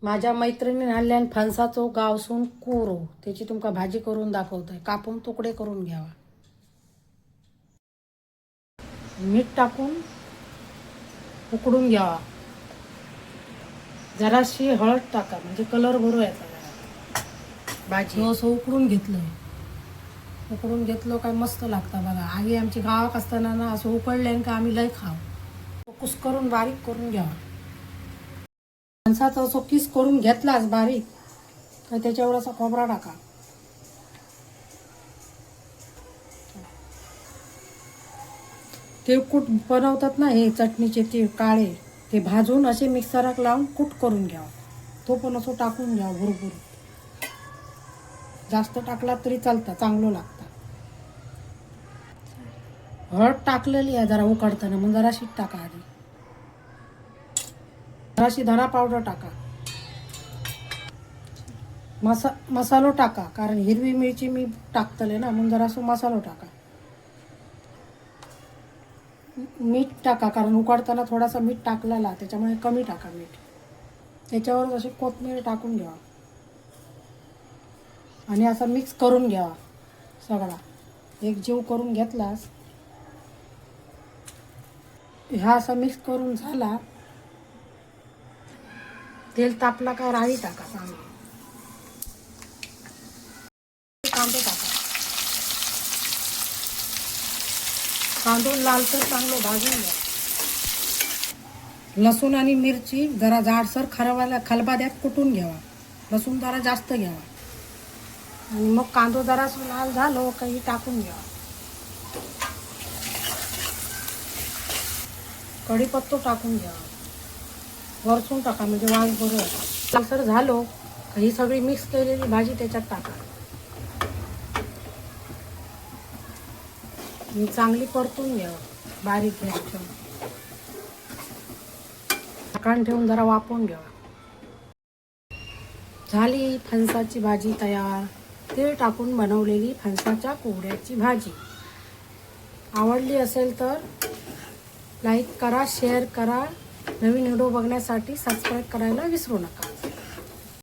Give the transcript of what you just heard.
माझ्या मैत्रिणीने आणल्यान फणसाचो गावसून कोरो त्याची तुमका भाजी करून दाखवतोय. कापून तुकडे करून घ्यावा. मीठ टाकून उकडून घ्यावा. जराशी हळद टाका म्हणजे कलर भरू याचा जरा. भाजी असं उकडून घेतलं काय मस्त लागतं बघा. आधी आमची गावात असताना ना असं उकडल्यान का आम्ही लय खाऊ. कुस्करून बारीक करून घ्यावा. फणसाचा असं किस करून घेतलाच बारीक तर त्याच्यावर असा खोबरा टाका. ते कूट बनवतात ना हे चटणीचे ते काळे ते भाजून असे मिक्सरात लावून कूट करून घ्यावा. तो पण असं टाकून घ्यावा भरपूर. जास्त टाकला तरी चालतं, चांगलं लागतं. हळद टाकलेली आहे जरा उकडताना, मग जराशी टाका. आधी जराशी धना पावडर टाका. मसालो टाका कारण हिरवी मिरची मी टाकतले ना, मग जरासं मसालो टाका. मीठ टाका कारण उकडताना थोडासा मीठ टाकलेला त्याच्यामुळे कमी टाका मीठ. त्याच्यावर अशी कोथिंबीर टाकून घ्यावा आणि असं मिक्स करून घ्यावा. सगळा एक जीव करून घेतलास. हा असा मिक्स करून झाला. तेल तापला का राई टाका. चांगली कांदे टाका. कांदो लाल तर चांगलं भाजून घ्या. लसूण आणि मिरची जरा जाडसर खलबत्त्यात कुटून घ्यावा. लसूण जरा जास्त घ्यावा आणि मग कांदो जरा लाल झालो काही टाकून घ्यावा. कढीपत्ता टाकून घ्यावा. वरसून टाका म्हणजे वास बरोबर. लालसर झालो ही सगळी मिक्स केलेली भाजी त्याच्यात टाका. चांगली परतून घ्यावं बारीक गॅस ठेवून. झाकण ठेवून जरा वाफवून घ्यावा. झाली फणसाची भाजी तयार. तेल टाकून बनवलेली फणसाच्या कोहड्याची भाजी. आवडली असेल तर लाईक करा, शेअर करा. नवीन व्हिडिओ बघण्यासाठी सबस्क्राईब करायला विसरू नका.